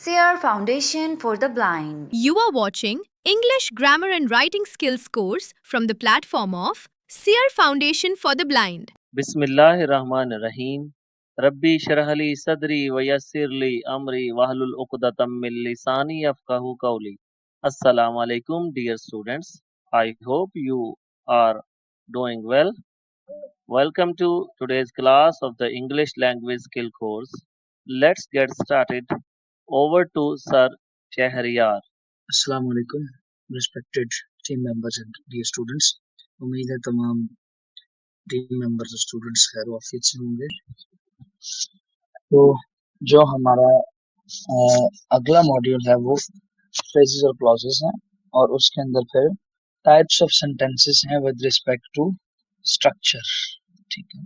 SEER Foundation for the Blind. You are watching English Grammar and Writing Skills course from the platform of SEER Foundation for the Blind. बिस्मिल्लाहिर्रहमानिर्रहीम रब्बी शरहली सदरी वयस्सिरली अमरी वहलुल उक़दतम मिन लिसानी यफ़क़हू क़ौली अस्सलामु अलैकुम dear students, I hope you are doing well. Welcome to today's class of the English language skill course. Let's get started. Over to Sir Shahriyar. अस्सलाम वालेकुम respected team members and dear students. उम्मीद है तमाम team members और students खैर वाफियत से होंगे। तो जो हमारा अगला मॉड्यूल है वो फ्रेजेस और क्लॉजेस हैं और उसके अंदर फिर टाइप्स ऑफ सेंटेंसेस हैं विद रिस्पेक्ट टू स्ट्रक्चर। ठीक है,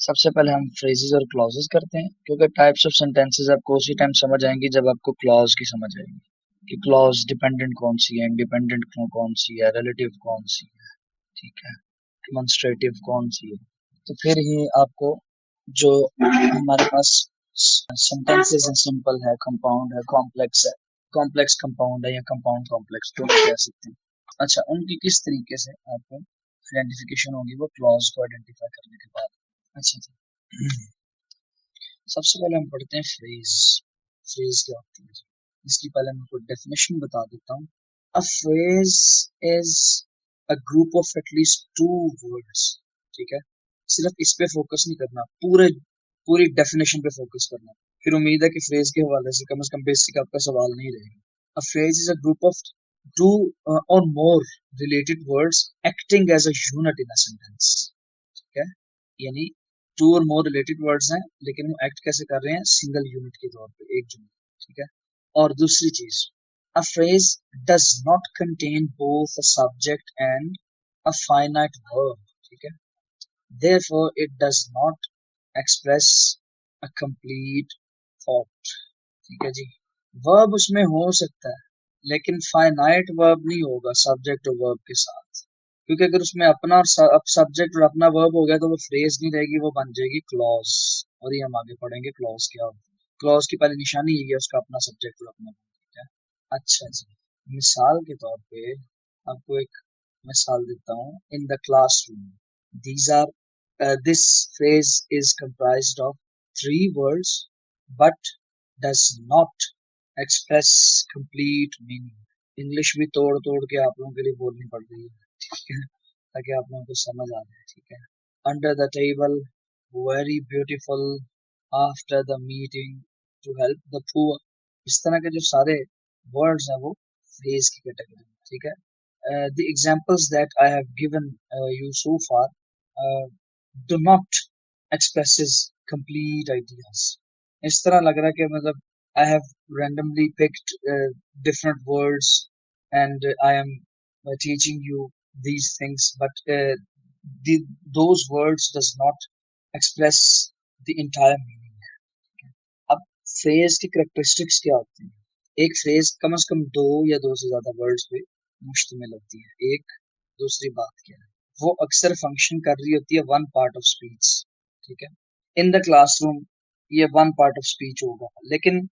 सबसे पहले हम फ्रेजेस और क्लॉजेस करते हैं क्योंकि टाइप्स ऑफ सेंटेंसेस आपको उसी टाइम समझ आएंगी जब आपको क्लॉज की समझ आएगी कि क्लॉज डिपेंडेंट कौन सी है, इंडिपेंडेंट कौन सी है, रिलेटिव कौन सी है, ठीक है, डेमोन्स्ट्रेटिव कौन सी है। तो फिर ही आपको जो हमारे पास सेंटेंसेस हैं, सिंपल है, कंपाउंड है, कॉम्प्लेक्स कंपाउंड है या कंपाउंड कॉम्प्लेक्स दोनों कह सकते हैं। अच्छा, उनकी किस तरीके से आपको आइडेंटिफिकेशन होगी वो क्लॉज को आइडेंटिफाई करने के बाद। अच्छा जी, सबसे पहले हम पढ़ते हैं फ्रेज। फ्रेज क्या होती है? इसकी पहले मैं आपको डेफिनेशन बता देता हूँ। अ phrase is a group of at least two words. ठीक है, सिर्फ इस पे फोकस नहीं करना, पूरी डेफिनेशन पे फोकस करना। फिर उम्मीद है कि फ्रेज के हवाले से कम बेसिक आपका सवाल नहीं रहेगा। A phrase is a group of two or more related words acting as a unit in a sentence. ठीक है, यानी to or more related words हैं लेकिन वो एक्ट कैसे कर रहे हैं? सिंगल यूनिट के तौर पे, एक यूनिट। ठीक है, और दूसरी चीज, a phrase does not contain both a subject and a finite verb. ठीक है, therefore it does not express a complete thought. ठीक है जी, verb उसमें हो सकता है लेकिन finite verb नहीं होगा सब्जेक्ट और verb के साथ, क्योंकि अगर उसमें अपना सब्जेक्ट और अपना वर्ब हो गया तो वो फ्रेज नहीं रहेगी, वो बन जाएगी क्लॉज। और ये हम आगे पढ़ेंगे क्लॉज क्या होता है। क्लॉज की पहली निशानी यही है, उसका अपना सब्जेक्ट और अपना वर्ब है। अच्छा जी, मिसाल के तौर पे आपको एक मिसाल देता हूँ। In the classroom, these are this phrase is comprised of 3 words but does not express complete meaning. English भी तोड़ तोड़ के आप लोगों के लिए बोलनी पड़ रही है, ठीक है, ताकि आप लोगों को समझ आ जाए। ठीक है, under the table, very beautiful, after the meeting, to help the poor. इस तरह के जो सारे वर्ड्स हैं वो फ्रेज की कैटेगरी में। ठीक है, the examples that I have given you so far do not expresses complete ideas. इस तरह लग रहा है कि मतलब I have randomly picked different words and I am teaching you these things, but those words does not express the entire meaning. अब phrase की characteristics क्या होती हैं? एक फ्रेज कम से कम 2 या 2 से ज्यादा वर्ड्स पे मुश्तमिल होती है। एक, दूसरी बात क्या है, वो अक्सर फंक्शन कर रही होती है वन पार्ट ऑफ स्पीच। ठीक है, इन द क्लासरूम ये वन पार्ट ऑफ स्पीच होगा, लेकिन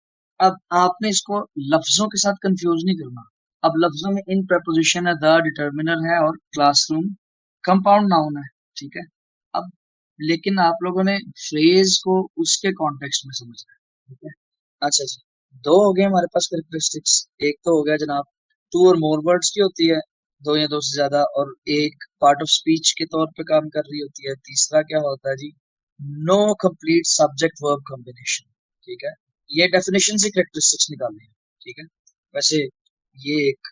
अब आपने इसको लफ्जों के साथ कंफ्यूज नहीं करना। अब लफ्जों में इन प्रपोजिशन है, द डिटर्मिनर है और क्लासरूम कंपाउंड नाउन है। ठीक है, अब लेकिन आप लोगों ने फ्रेज को उसके कॉन्टेक्स्ट में समझना है। ठीक है, अच्छा जी, 2 हो गए हमारे पास कैरेक्टरिस्टिक्स। एक तो हो गया जनाब 2 और मोर वर्ड्स की होती है, 2 या 2 से ज्यादा, और एक पार्ट ऑफ स्पीच के तौर पे काम कर रही होती है। तीसरा क्या होता है जी? No complete subject verb combination. ठीक है, ये डेफिनेशन से कैरेक्टरिस्टिक्स निकालनी है। ठीक है, वैसे ये एक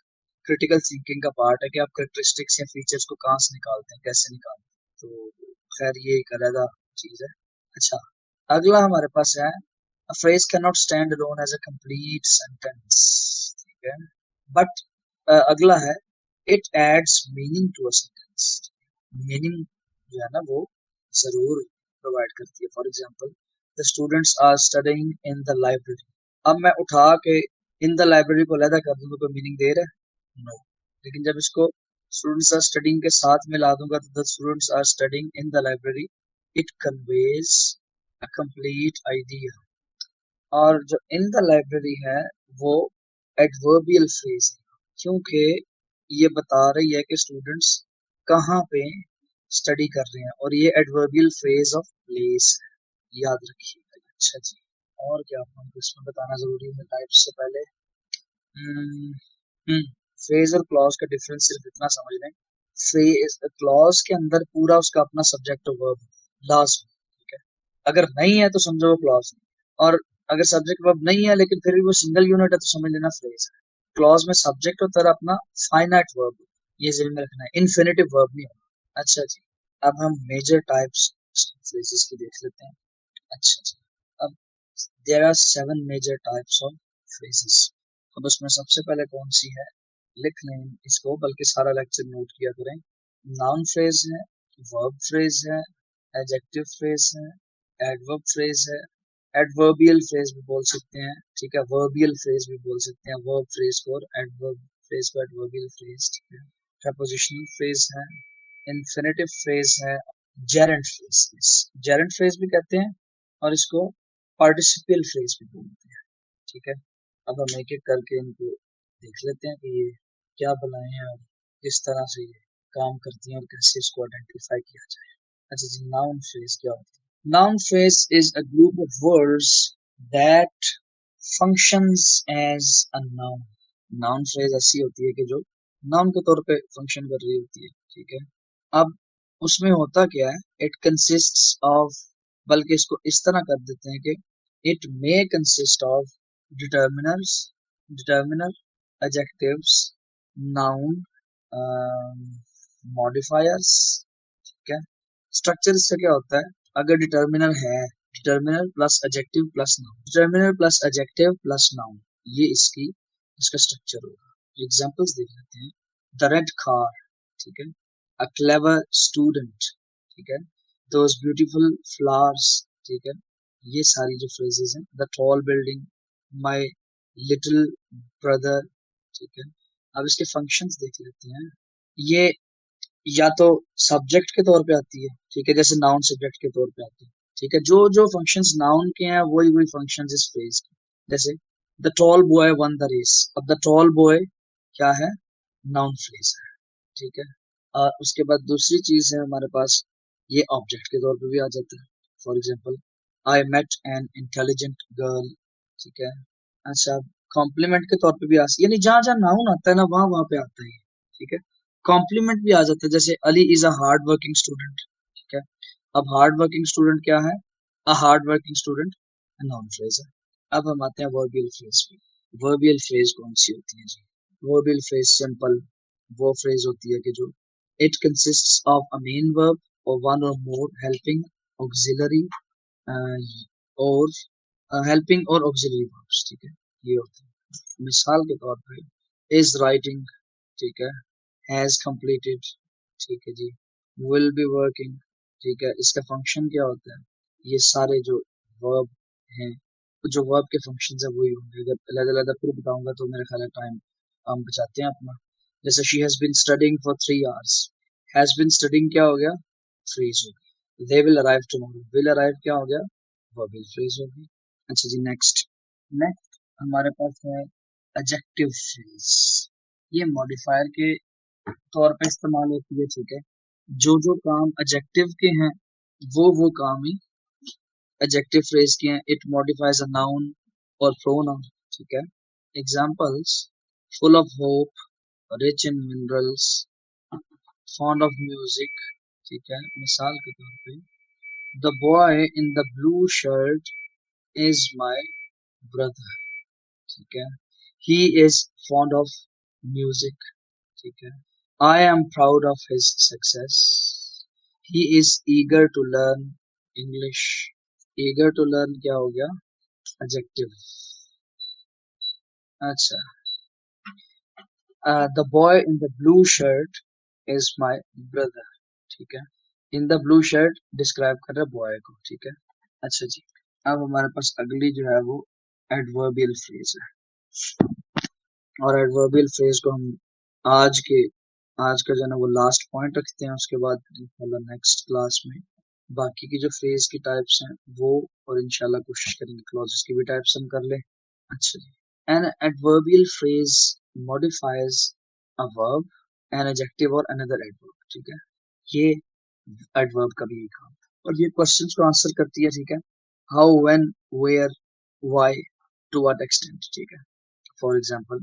क्रिटिकल थिंकिंग का पार्ट है कि आप कैरेक्टरिस्टिक्स या फीचर्स को कहाँ से निकालते हैं, कैसे निकालते हैं, तो खैर ये एक अलग चीज है। अच्छा, अगला हमारे पास है a phrase cannot stand alone as a complete sentence. ठीक है, बट अगला है it adds meaning to a sentence. Meaning जो है ना वो जरूर प्रोवाइड करती है। For example, the students are studying in the library. अब मैं उठा के इन द लाइब्रेरी को अलग कर दूं तो कोई मीनिंग दे रहा है? नो। लेकिन जब इसको स्टूडेंट्स आर स्टडीइंग के साथ मिला दूंगा तो the students are studying in the library, it conveys a complete idea. और जो इन द लाइब्रेरी है वो एडवर्बियल फ्रेज है, क्योंकि ये बता रही है कि स्टूडेंट्स कहाँ पे स्टडी कर रहे हैं, और ये एडवर्बियल फ्रेज ऑफ प्लेस है, याद रखिएगा। अच्छा जी, और क्या आपको इसमें बताना जरूरी है टाइप्स से पहले? फ्रेज और क्लॉज का डिफरेंस सिर्फ इतना समझ लें, फ्रेज क्लॉज के अंदर पूरा उसका अपना सब्जेक्ट और वर्ब लास्ट, ठीक है। अगर नहीं है तो समझो वो क्लॉज है, और अगर सब्जेक्ट वर्ब नहीं है लेकिन फिर भी वो सिंगल यूनिट है तो समझ लेना फ्रेज है। क्लॉज में सब्जेक्ट होता है अपना फाइनाइट वर्ब, ये ज़हन में रखना है, इन्फिनिटिव वर्ब नहीं होगा। अच्छा जी, अब हम मेजर टाइप्स फ्रेजेस की देख लेते हैं। अच्छा जी, अब there are 7 major types of phrases. अब उसमें सबसे पहले कौन सी है, लिख लें इसको, बल्कि सारा लेक्चर नोट किया करें। नाउन फ्रेज है, वर्ब फ्रेज है, एडजेक्टिव फ्रेज है, एडवर्ब फ्रेज है, एडवर्बियल फ्रेज भी बोल सकते हैं, ठीक है, वर्बियल फ्रेज भी बोल सकते हैं, वर्ब फ्रेज को, और एडवर्ब फ्रेज को एडवर्बियल फ्रेज, ठीक है। प्रपोजिशनल फ्रेज है, इन्फिनिटिव फ्रेज है, जेरेंट फ्रेज, जेरेंट फ्रेज भी कहते हैं, और इसको पार्टिसिपियल फ्रेज भी बोलते हैं, ठीक है। अब हम एक एक करके इनको देख लेते हैं कि ये क्या बनाए हैं और किस तरह से ये काम करती हैं और कैसे इसको आइडेंटिफाई किया जाए। अच्छा जी, नाउन फ्रेज क्या होता है? Noun phrase is a group of words that functions as a noun. Noun phrase ऐसी होती है कि जो नाउन के तौर पे फंक्शन कर रही होती है, ठीक है। अब उसमें होता क्या है, इट कंसिस्ट्स ऑफ, बल्कि इसको इस तरह कर देते हैं कि it may consist of determiners, determiner, adjectives, noun, modifiers, ठीक है। स्ट्रक्चर इससे क्या होता है, अगर डिटर्मिनर है, determiner plus adjective plus noun, determiner plus adjective plus noun, ये इसका स्ट्रक्चर होगा। एग्जांपल्स देख लेते हैं। द रेड कार, ठीक है, अ क्लेवर स्टूडेंट, ठीक है, दोज ब्यूटीफुल फ्लावर्स, ठीक है, ये सारी जो फ्रेजेस हैं। The tall building, my little brother, ठीक है। अब इसके फंक्शंस देख लेते हैं। ये या तो सब्जेक्ट के तौर पे आती है, ठीक है, जैसे नाउन सब्जेक्ट के तौर पे आती है, ठीक है। जो जो फंक्शंस नाउन के हैं वही वही फंक्शंस इस फ्रेज के, जैसे the tall boy won the race. अब द टॉल बॉय क्या है, नाउन फ्रेज है, ठीक है। और उसके बाद दूसरी चीज है हमारे पास, ये ऑब्जेक्ट के तौर पे भी आ जाता है। For example, I met an intelligent girl, ठीक है। अच्छा, कॉम्प्लीमेंट के तौर पे भी यानी जहां जहां नाउन आता है ना वहां वहां पे आता है, ठीक है। कॉम्प्लीमेंट भी आ जाता है, जैसे Ali is a hard working student, ठीक है। अब हार्ड वर्किंग स्टूडेंट क्या है, अ hard working student noun phrase है। अब हम आते हैं वर्बियल फ्रेज पे। वर्बियल फ्रेज कौन सी होती है जी? वर्बियल फ्रेज सिंपल वो फ्रेज होती है कि जो it consists of a main verb और वन और मोर हेल्पिंग ऑक्सिलरी और हेल्पिंग और ऑक्सिलरी वर्ब्स, ठीक है, ये होता है। मिसाल के तौर पे इज राइटिंग, ठीक है, हैज कंप्लीटेड, ठीक है जी, विल बी वर्किंग, ठीक है। इसका फंक्शन क्या होता है, ये सारे जो वर्ब हैं, जो वर्ब के फंक्शन है वही होंगे। अगर अलग अलग फिर बताऊंगा तो मेरे ख्याल है टाइम हम बचाते हैं अपना। जैसे she has been studying for 3 hours, has been studying क्या हो गया, फ्रेज हो गया। They will arrive tomorrow, will arrive क्या हो गया, वर्बियल फ्रेज हो गई। अच्छा जी, नेक्स्ट नेक्स्ट हमारे पास है एडजेक्टिव फ्रेज। ये मॉडिफायर के तौर पे इस्तेमाल होती है, ठीक है। जो जो काम एडजेक्टिव के हैं वो काम ही एडजेक्टिव फ्रेज के हैं। इट मॉडिफाइज अ नाउन और प्रोनाउन, ठीक है। Examples, full of hope, rich in minerals, fond of music, ठीक है। मिसाल के तौर पे the boy in the blue shirt is my brother, ठीक है। He is fond of music, ठीक है। I am proud of his success. He is eager to learn English. Eager to learn क्या हो गया, adjective। अच्छा, the boy in the blue shirt is my brother, ठीक है। In the blue shirt describe कर रहा है boy को, ठीक है। अच्छा जी, अब हमारे पास अगली जो है वो adverbial phrase है, और एडवर्बियल फ्रेज को हम आज का जो है ना वो लास्ट पॉइंट रखते हैं। उसके बाद नेक्स्ट क्लास में बाकी की जो फ्रेज की टाइप्स हैं वो, और इंशाल्लाह कोशिश करेंगे क्लॉजेस की भी टाइप्स हम कर लें। अच्छा जी। An adverbial phrase modifies a verb, an adjective or another adverb. ठीक है, ये adverb का भी यही काम है। और ये questions को आंसर करती है। ठीक है, how, when, where, why, to what extent। ठीक है, for example,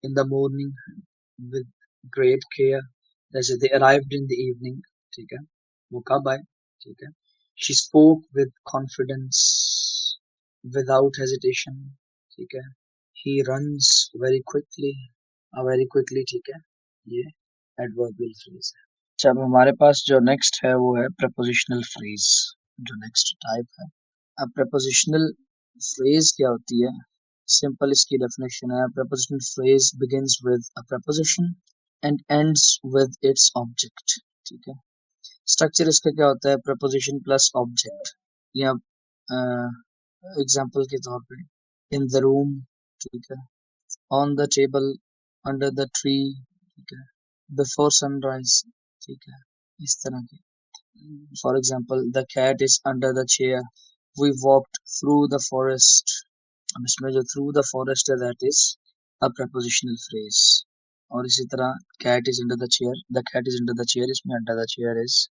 in the morning with great care, जैसे they arrived in the evening। ठीक है, वो कब आए। ठीक है, she spoke with confidence without hesitation। ठीक है, he runs very quickly, very quickly। ठीक है, ये adverbial phrase है। अच्छा, अब हमारे पास जो नेक्स्ट है वो है prepositional phrase, जो नेक्स्ट टाइप है। अब prepositional phrase क्या होती है? सिंपल इसकी डेफिनेशन है, prepositional phrase begins with a preposition and ends with its object। ठीक है, स्ट्रक्चर इसका क्या होता है? preposition plus object. या एग्जाम्पल के तौर पे इन द रूम। ठीक है, on the table, under the tree. ठीक है, बिफोर सनराइज। ठीक है, इस तरह के। For example the cat is under the chair, we walked through the forest. अब इसमें जो थ्रू द फॉरेस्ट है that is a prepositional phrase। और इसी तरह cat is under the chair, the cat is under the chair, इसमें under the chair is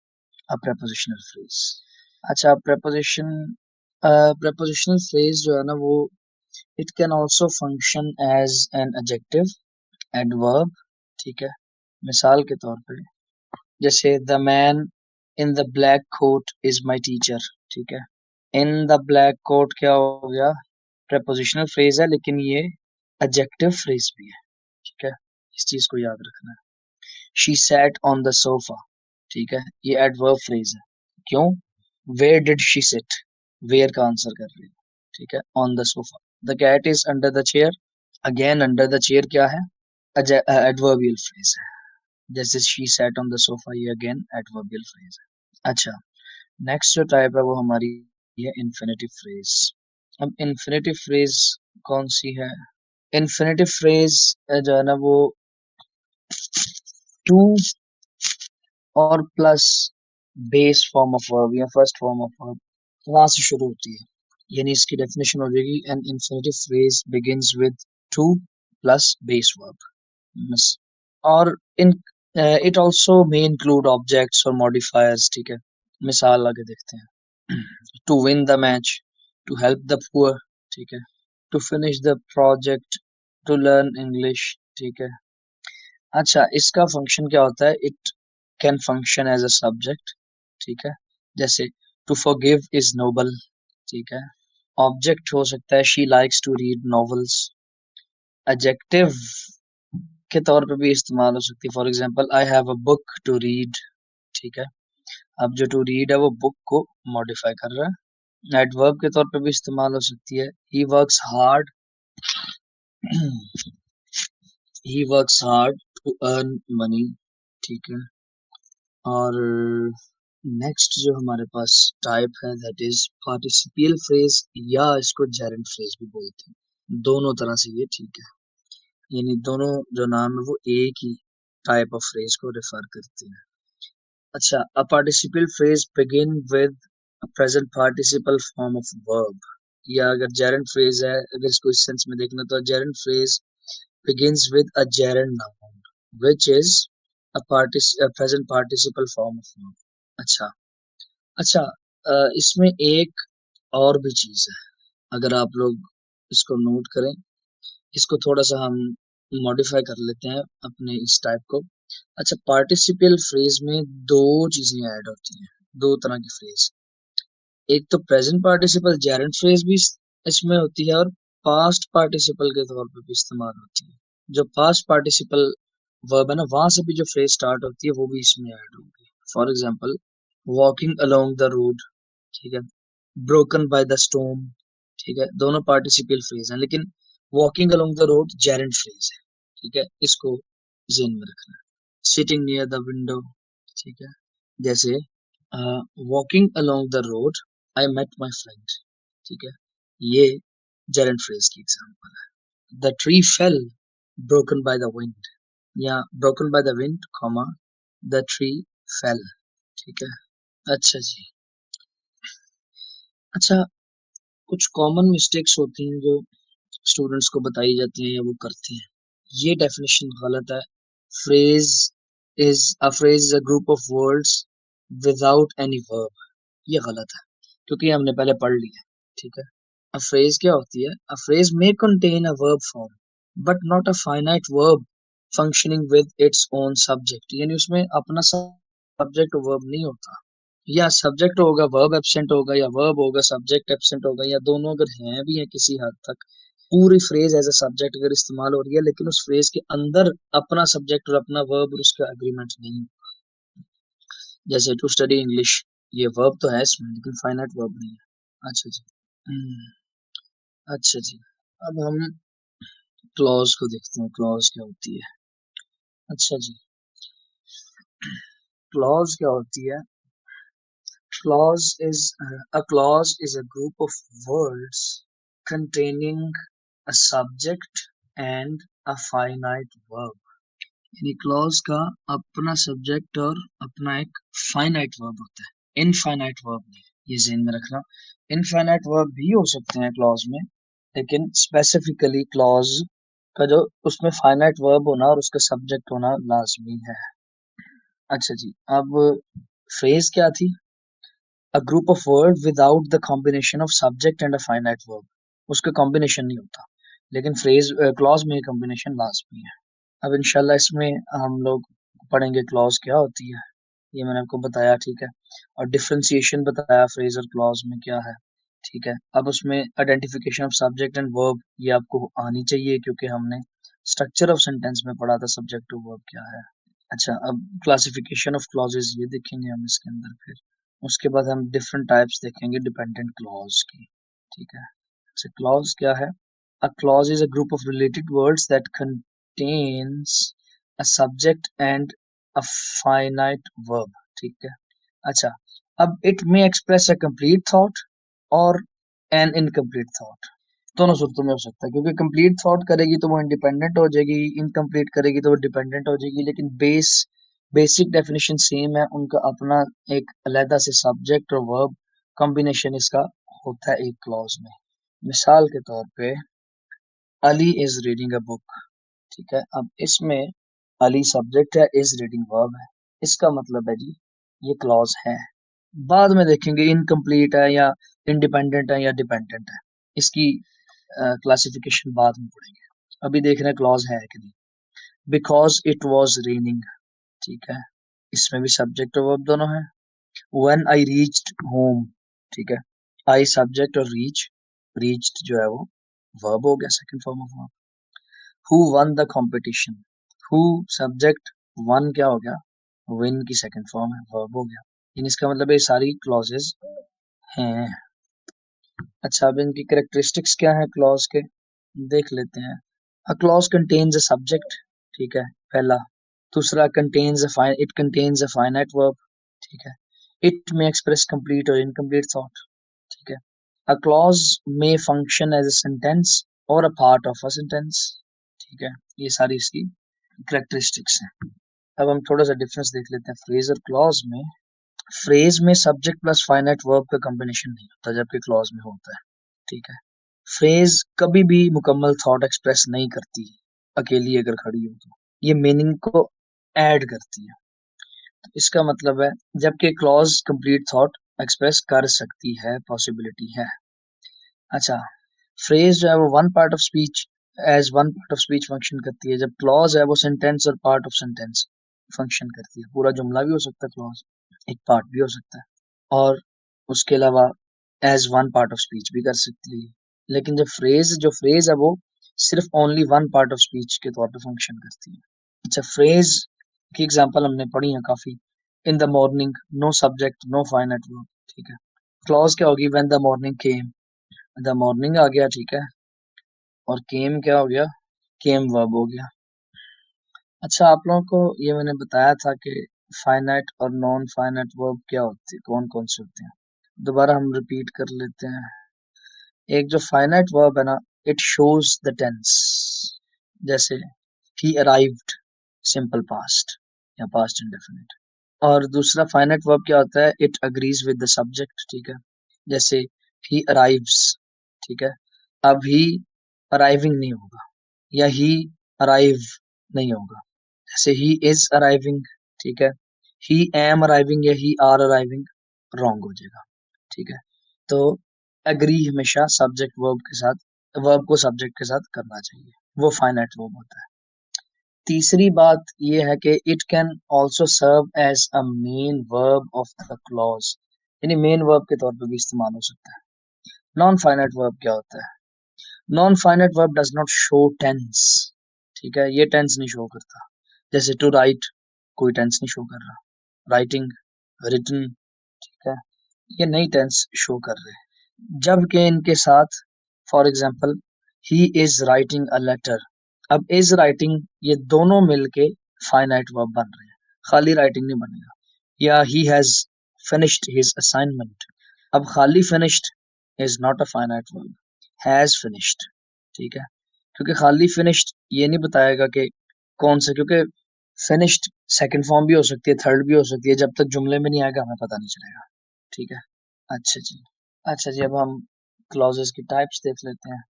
a prepositional phrase। अच्छा, prepositional phrase जो है ना वो it can also function as an adjective, adverb। ठीक है, मिसाल के तौर पे जैसे the man in the black coat is my teacher। ठीक है, in the black coat क्या हो गया? prepositional phrase है, लेकिन ये adjective phrase भी है। ठीक है, इस चीज को याद रखना है। she sat on the sofa। ठीक है, ये adverb phrase है। क्यों? where did she sit? where का आंसर कर रही है। ठीक है, on the sofa। the cat is under the chair, again under the chair क्या है? एडवर्बियल फ्रेज है। जैसे she sat on the sofa, ये अगेन एडवर्बियल फ्रेज है। अच्छा, नेक्स्ट जो टाइप है वो हमारी है इन्फिनेटिव फ्रेज। अब इन्फिनेटिव फ्रेज कौन सी है? इन्फिनेटिव फ्रेज जो है ना वो टू और plus base form of verb या फर्स्ट फॉर्म ऑफ वर्ब वहां से शुरू होती है। यानी इसकी डेफिनेशन हो जाएगी an infinitive phrase begins with to plus base verb. और in it also may include objects और मॉडिफायर्स। ठीक है, मिसाल आगे देखते हैं। To win the match, to help the poor. ठीक है, to finish the project, to learn English. ठीक है, अच्छा, इसका फंक्शन क्या होता है? It can function as a subject. ठीक है, जैसे टू फॉरगिव इज नोबल। ठीक है, ऑब्जेक्ट हो सकता है she likes to read novels. Adjective के तौर पे भी इस्तेमाल हो सकती है। For example I have a book to read. ठीक है, अब जो टू रीड है वो बुक को मॉडिफाई कर रहा है। एडवर्ब के तौर पे भी इस्तेमाल हो सकती है। He works hard he works hard to earn money. ठीक है, और नेक्स्ट जो हमारे पास टाइप है दैट इज पार्टिसिपियल फ्रेज, या इसको जेरेंट फ्रेज भी बोलते हैं। दोनों तरह से ये ठीक है, यानी दोनों जो नाम है वो एक ही टाइप ऑफ फ्रेज को रेफर करते हैं। अच्छा, a participle phrase begin with a present participle form of verb. या अगर जेरेंट फ्रेज है, अगर इसको इस सेंस में देखना तो Geraint phrase begins with a gerund noun which is a present participle form of verb। अच्छा, अच्छा, इसमें एक और भी चीज है, अगर आप लोग इसको नोट करें, इसको थोड़ा सा हम मॉडिफाई कर लेते हैं अपने इस टाइप को। अच्छा, पार्टिसिपल फ्रेज में दो चीजें ऐड होती हैं, दो तरह की फ्रेज। एक तो प्रेजेंट पार्टिसिपल जेरेंट फ्रेज भी इसमें होती है, और पास्ट पार्टिसिपल के तौर पे भी इस्तेमाल होती है। जो पास्ट पार्टिसिपल वर्ब है ना, वहां से भी जो फ्रेज स्टार्ट होती है वो भी इसमें ऐड होगी। For example walking along the road. ठीक है, ब्रोकन बाय द स्टोम। ठीक है, दोनों पार्टिसिपल फ्रेज हैं, लेकिन walking along the road gerund phrase है। ठीक है, इसको ज़हन में रखना है। Sitting near the window. ठीक है, जैसे walking along the road I met my friend. ठीक है, ये जेरेंट फ्रेज की एग्जांपल है। The tree fell broken by the wind, या broken by the wind comma the tree fell. ठीक है, अच्छा जी। अच्छा, कुछ कॉमन मिस्टेक्स होती हैं जो स्टूडेंट्स को बताई जाती हैं या वो करते हैं। ये डेफिनेशन गलत है। Phrase is a group of words without any verb, ये गलत है क्योंकि हमने पहले पढ़ लिया। ठीक है, अ फ्रेज क्या होती है? A phrase may contain a verb form but not a finite verb functioning with its own subject, यानी उसमें अपना सब्जेक्ट वर्ब नहीं होता, या सब्जेक्ट होगा वर्ब एब्सेंट होगा, या वर्ब होगा सब्जेक्ट एब्सेंट होगा, या दोनों अगर हैं भी हैं किसी हद तक। पूरी फ्रेज एज अ सब्जेक्ट अगर इस्तेमाल हो रही है लेकिन उस फ्रेज के अंदर अपना सब्जेक्ट और अपना वर्ब और उसका एग्रीमेंट नहीं है। जैसे टू स्टडी इंग्लिश, ये वर्ब तो है इसमें लेकिन फाइनाइट वर्ब नहीं है। अच्छा जी। अच्छा जी, अब हम क्लॉज को देखते हैं, क्लॉज क्या होती है। अच्छा जी, क्लॉज क्या होती है? Clause is a group of words containing a subject and a finite verb. यानी क्लॉज का अपना सब्जेक्ट और अपना एक फाइनाइट वर्ब होता है, इनफाइनाइट वर्ब नहीं। ये ज़हन में रखना, इनफाइनाइट वर्ब भी हो सकते हैं क्लॉज में, लेकिन स्पेसिफिकली क्लॉज का जो उसमें फाइनाइट वर्ब होना और उसका सब्जेक्ट होना लाजमी है। अच्छा जी, अब फ्रेज क्या थी? A group of words without the combination of subject and a finite verb, उसका कॉम्बिनेशन नहीं होता, लेकिन फ्रेज क्लॉज में कॉम्बिनेशन लाजमी है। अब इंशाल्लाह इसमें हम लोग पढ़ेंगे क्लॉज क्या होती है, ये मैंने आपको बताया। ठीक है, और डिफ्रेंसिएशन बताया फ्रेज और क्लॉज में क्या है। ठीक है, अब उसमें identification of subject and verb ये आपको आनी चाहिए क्योंकि हमने स्ट्रक्चर ऑफ सेंटेंस में पढ़ा था सब्जेक्ट और वर्ब क्या है। अच्छा, अब क्लासिफिकेशन ऑफ क्लॉजेज ये देखेंगे हम इसके अंदर, फिर उसके बाद हम डिफरेंट टाइप्स देखेंगे डिपेंडेंट क्लॉज की। ठीक है, अच्छा क्लॉज क्या है? A clause is a group of related words that contains a subject and a finite verb. ठीक है, अच्छा, अब it may express a complete thought और एन इनकम्प्लीट थॉट, दोनों सूरतों में हो सकता है, क्योंकि कंप्लीट थॉट करेगी तो वो इंडिपेंडेंट हो जाएगी, इनकम्प्लीट करेगी तो वो डिपेंडेंट हो जाएगी, लेकिन बेसिक डेफिनेशन सेम है, उनका अपना एक अलहदा से सब्जेक्ट और वर्ब कॉम्बिनेशन इसका होता है एक क्लॉज में। मिसाल के तौर पे Ali is reading a book. ठीक है, अब इसमें अली सब्जेक्ट है, इज रीडिंग वर्ब है, इसका मतलब है जी ये क्लॉज है। बाद में देखेंगे इनकम्प्लीट है या इंडिपेंडेंट है या डिपेंडेंट है, इसकी क्लासिफिकेशन बाद में पढ़ेंगे। अभी देख रहे हैं क्लॉज है कि नहीं। बिकॉज इट वॉज रेनिंग, ठीक है, इसमें भी सब्जेक्ट और वर्ब दोनों है। व्हेन आई रीच्ड होम, ठीक है, आई सब्जेक्ट और रीच्ड जो है वो वर्ब हो गया, second form of verb. Who won the competition, who subject, one क्या हो गया, विन की सेकंड फॉर्म है, वर्ब हो गया। इन इसका मतलब ये सारी क्लॉजेस हैं। अच्छा, अब इनकी कैरेक्टरिस्टिक्स क्या है क्लॉज के, देख लेते हैं। A clause contains a subject, ठीक है, पहला। दूसरा it contains a finite verb, ठीक है। इट में एक्सप्रेस कंप्लीट और इनकम्प्लीट थॉट, ठीक है। अ क्लॉज में फंक्शन एज अ सेंटेंस और a part of a sentence, ठीक है। ये सारी इसकी कैरेक्टरिस्टिक्स हैं। अब हम थोड़ा सा डिफरेंस देख लेते हैं फ्रेज और क्लॉज में। फ्रेज में सब्जेक्ट प्लस फाइनाइट वर्ब का कॉम्बिनेशन नहीं होता जबकि क्लॉज में होता है, ठीक है। फ्रेज कभी भी मुकम्मल थॉट एक्सप्रेस नहीं करती, अकेली अगर खड़ी हो तो ये मीनिंग को ऐड करती है, तो इसका मतलब है, जबकि क्लॉज कंप्लीट थॉट एक्सप्रेस कर सकती है, पॉसिबिलिटी है। अच्छा, फ्रेज जो है वो one part of speech function करती है, जब क्लॉज है वो सेंटेंस और पार्ट ऑफ सेंटेंस फंक्शन करती है। पूरा जुमला भी हो सकता है क्लॉज, एक पार्ट भी हो सकता है, और उसके अलावा as one part of speech भी कर सकती है। लेकिन जो फ्रेज है वो सिर्फ only one part of speech के तौर पे फंक्शन करती है। अच्छा, फ्रेज की एग्जांपल हमने पढ़ी है काफी। In the morning, no subject no finite verb, ठीक है। क्लॉज क्या होगी? When the morning came, the morning आ गया, ठीक है, और केम क्या हो गया? केम वर्ब हो गया। अच्छा, आप लोगों को ये मैंने बताया था कि फाइनाइट और नॉन फाइनाइट वर्ब क्या होती है, कौन कौन से होते हैं। दोबारा हम रिपीट कर लेते हैं। एक जो फाइनाइट वर्ब है ना, इट शोज द टेंस, जैसे ही अराइव्ड, सिंपल पास्ट या पास्ट इंडेफिनिट। और दूसरा फाइनाइट वर्ब क्या होता है? It agrees with the subject, ठीक है, जैसे ही अराइव्स, ठीक है। अब ही अराइविंग नहीं होगा, या ही अराइव नहीं होगा। जैसे ही इज अराइविंग, ठीक है, ही एम अराइविंग या ही आर अराइविंग रॉन्ग हो जाएगा, ठीक है। तो एग्री हमेशा सब्जेक्ट वर्ब के साथ, वर्ब को सब्जेक्ट के साथ करना चाहिए, वो फाइनाइट वर्ब होता है। तीसरी बात ये है कि it can also serve as a main verb of the clause, यानी मेन वर्ब के तौर पर भी इस्तेमाल हो सकता है। नॉन फाइनाइट वर्ब क्या होता है? Non finite verb does not show tense, ठीक है, ये टेंस नहीं शो करता। जैसे टू राइट, कोई टेंस नहीं शो कर रहा, राइटिंग, रिटन, ठीक है, ये नई टेंस शो कर रहे हैं। जबकि इनके साथ for example he is writing a letter, अब इज राइटिंग ये दोनों मिलके फाइनाइट वर्ब बन रहे हैं, खाली राइटिंग नहीं बनेगा। या he has finished his assignment, अब खाली finished is not a finite verb, has finished, ठीक है, क्योंकि खाली फिनिश्ड ये नहीं बताएगा कि कौन सा, क्योंकि फिनिश्ड सेकंड फॉर्म भी हो सकती है, थर्ड भी हो सकती है, जब तक जुमले में नहीं आएगा हमें पता नहीं चलेगा, ठीक है। अच्छा जी, अब हम क्लॉजेस की टाइप्स देख लेते हैं।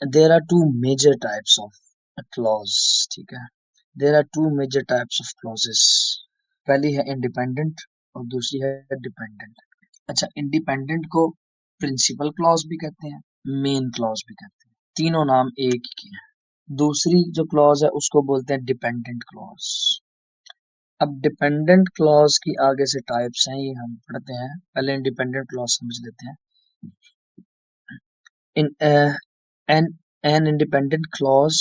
There are two major types of clause, ठीक है, there are two major types of clauses. पहली है इंडिपेंडेंट और दूसरी है डिपेंडेंट। अच्छा, इंडिपेंडेंट को प्रिंसिपल क्लॉज भी कहते हैं, मेन क्लॉज भी कहते हैं, तीनों नाम एक ही हैं। दूसरी जो क्लॉज है उसको बोलते हैं डिपेंडेंट क्लॉज। अब डिपेंडेंट क्लॉज की आगे से टाइप्स हैं, ये हम पढ़ते हैं, पहले इंडिपेंडेंट क्लॉज समझ लेते हैं। in an independent clause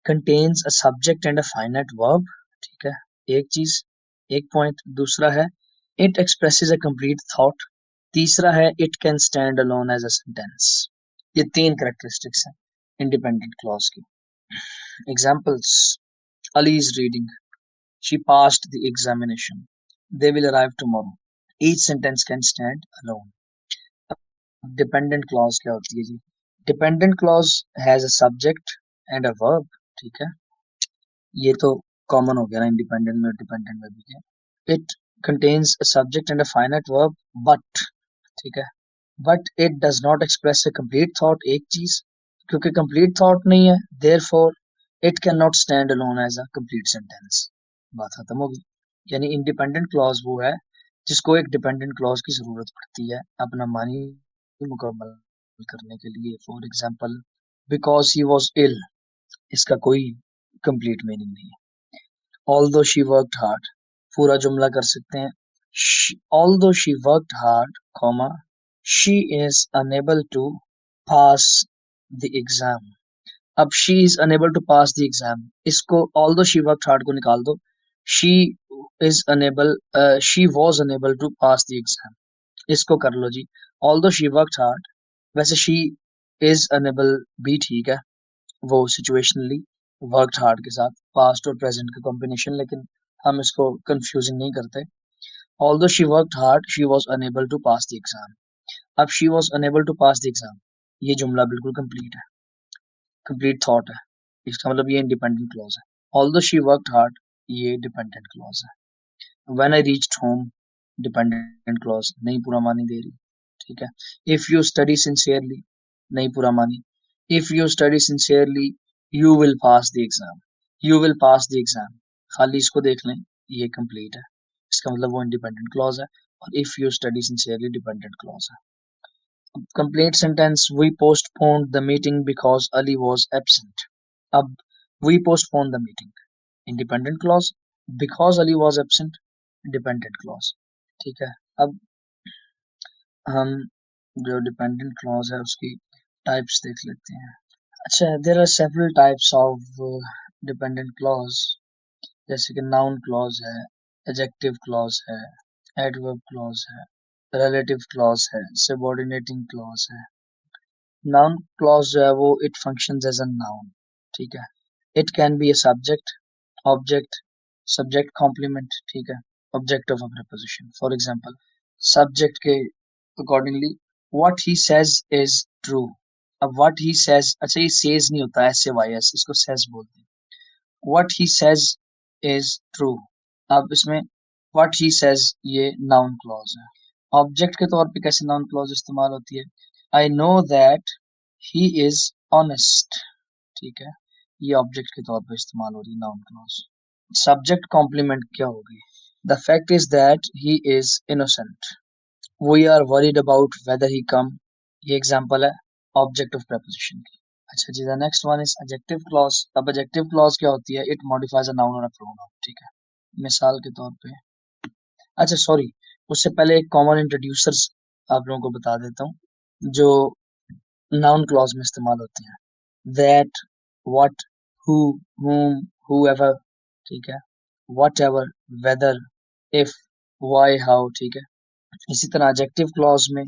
contains a subject and a finite verb, ठीक है, एक चीज, एक पॉइंट। दूसरा है it expresses a complete thought, तीसरा है it can stand alone as a sentence। ये तीन कैरेक्टरिस्टिक्स हैं इंडिपेंडेंट क्लॉज की। Examples, Ali is reading, she passed the examination, they will arrive tomorrow, each sentence can stand alone। Dependent clause क्या होती है जी? Dependent clause has a subject and a verb, ठीक है, ये तो कॉमन हो गया ना इंडिपेंडेंट में, डिपेंडेंट में भी है। It contains a subject and a finite verb but, ठीक है, but it does not express a complete thought, एक चीज, क्योंकि कंप्लीट थॉट नहीं है, therefore it can not stand alone as a complete sentence. बात खत्म होगी। यानी इंडिपेंडेंट क्लॉज वो है जिसको एक डिपेंडेंट क्लॉज की जरूरत पड़ती है अपना मानी मुकम्मल करने के लिए। For example, because he was ill, इसका कोई कंप्लीट मीनिंग नहीं है। ऑल्दो शी वर्कड हार्ड, पूरा जुमला कर सकते हैं, although she worked hard, comma, she is unable to pass the exam. अब she is unable to pass the exam, इसको ऑल्दो शी वर्कड हार्ड को निकाल दो, she is unable, she was unable to pass the exam, इसको कर लो जी। Although she worked hard, वैसे शी इज अनेबल भी ठीक है, वो सिचुएशनली वर्कड हार्ड के साथ पास्ट और प्रेजेंट का कॉम्बिनेशन, लेकिन हम इसको कंफ्यूजिंग नहीं करते। Although she worked hard, she was unable to pass the exam. अब she was unable to pass the exam, ये जुमला बिल्कुल कंप्लीट है, कंप्लीट थॉट है, इसका मतलब ये इंडिपेंडेंट क्लॉज है। ऑल्दो शी वर्कड हार्ड, ये डिपेंडेंट क्लॉज है। When I reached home, dependent clause, नहीं पूरा मानी दे रही, ठीक है। इफ यू स्टडी सिंसियरली, नहीं पूरा मानी, if you study sincerely you will pass the exam, you will pass the exam, खाली इसको देख लें, ये कंप्लीट है, इसका मतलब वो इंडिपेंडेंट क्लॉज है। और if you study sincerely dependent clause है। Complete sentence, we postponed the meeting because Ali was absent. अब we postpone the meeting, independent clause, because Ali was absent, dependent clause, ठीक है। अब हम जो डिपेंडेंट क्लॉज है उसकी टाइप्स देख लेते हैं। अच्छा, there are several types of dependent clause, जैसे कि नाउन क्लॉज है, एडजेक्टिव क्लॉज है, एडवर्ब क्लॉज है, रिलेटिव क्लॉज है, सबऑर्डिनेटिंग क्लॉज है। नाउन क्लॉज जो है वो it functions as a noun, ठीक है, it can be a subject, object, subject complement, ठीक है, object of a preposition. For example, subject के accordingly what he says is true. अब व्हाट ही सेज, अच्छा ये सेज नहीं होता, एस ए वाई एस, इसको सेज बोलते हैं। What he says is true, अब इसमें व्हाट ही सेज ये नाउन क्लॉज है। ऑब्जेक्ट के तौर पे कैसे नाउन क्लॉज इस्तेमाल होती है? I know that he is honest, ठीक है, ये ऑब्जेक्ट के तौर पर इस्तेमाल हो रही है नाउन क्लॉज। सब्जेक्ट कॉम्प्लीमेंट क्या होगी? The fact is that he is innocent, we are worried about whether he come, ये एग्जांपल है ऑब्जेक्ट ऑफ प्रपोजिशन की। अच्छा जी, the next one is adjective clause. अब एडजेक्टिव क्लॉज क्या होती है? इट मॉडिफाइज अ नाउन और अ प्रोनाउन, ठीक है। मिसाल के तौर पे, अच्छा सॉरी, उससे पहले एक कॉमन इंट्रोड्यूसर्स आप लोगों को बता देता हूँ जो नाउन क्लॉज में इस्तेमाल होते हैं। That, what, who, whom, whoever, ठीक है, whatever, whether, if, why, how, ठीक है। इसी तरह एडजेक्टिव क्लॉज में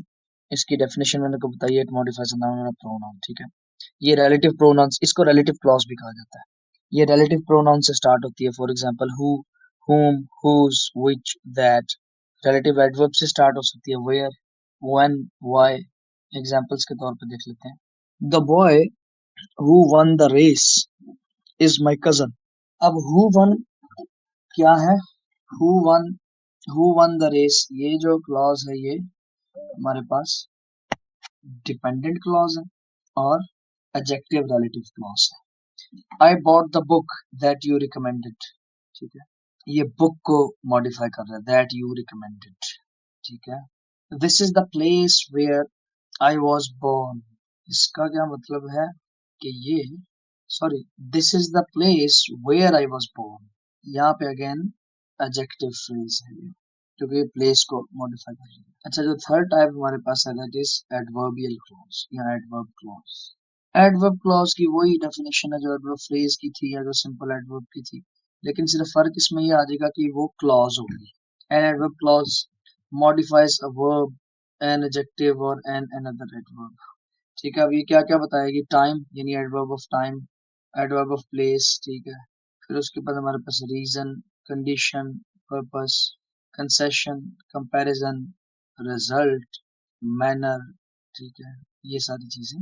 इसकी डेफिनेशन मैंने को बताई है, इट मॉडिफाइज अ नाउन और अ प्रोनाउन, ठीक है। ये रिलेटिव प्रोनाउंस, इसको रिलेटिव क्लॉज भी कहा जाता है। ये रिलेटिव प्रोनाउन से स्टार्ट होती है, for example who, whom, whose, which, that। Relative adverb से स्टार्ट हो सकती है, where, when, why। एग्जांपल्स के तौर पे देख लेते हैं, the boy who won the race is my cousin. अब हु वन क्या है? Who won, who won the race, ये जो क्लॉज है ये हमारे पास डिपेंडेंट क्लॉज है और एडजेक्टिव रिलेटिव क्लॉज है। I bought the book that you recommended, ठीक है, ये बुक को मॉडिफाई कर रहा है, दैट यू रिकमेंडेड, ठीक है। This is the place where I was born, इसका क्या मतलब है कि ये, sorry, this is the place where I was born, यहाँ पे अगेन एडजेक्टिव फ्रेज है ये, क्योंकि प्लेस को मॉडिफाई कर रही है। अच्छा, जो थर्ड टाइप हमारे पास है दैट इज एडवर्बियल क्लॉज या एडवर्ब क्लॉज। एडवर्ब क्लॉज की वही डेफिनेशन है जो एडवर्ब फ्रेज की थी या जो सिंपल एडवर्ब की थी, लेकिन सिर्फ फर्क इसमें ये आ जाएगा कि वो क्लॉज होगी। An adverb clause modifies a verb, an adjective और एन अनदर एडवर्ब, ठीक है। अब ये क्या क्या बताएगी? टाइम यानी adverb of time, adverb of place, ठीक है। फिर उसके बाद हमारे पास reason, condition, purpose, concession, comparison, result, manner, ठीक है, ये सारी चीजें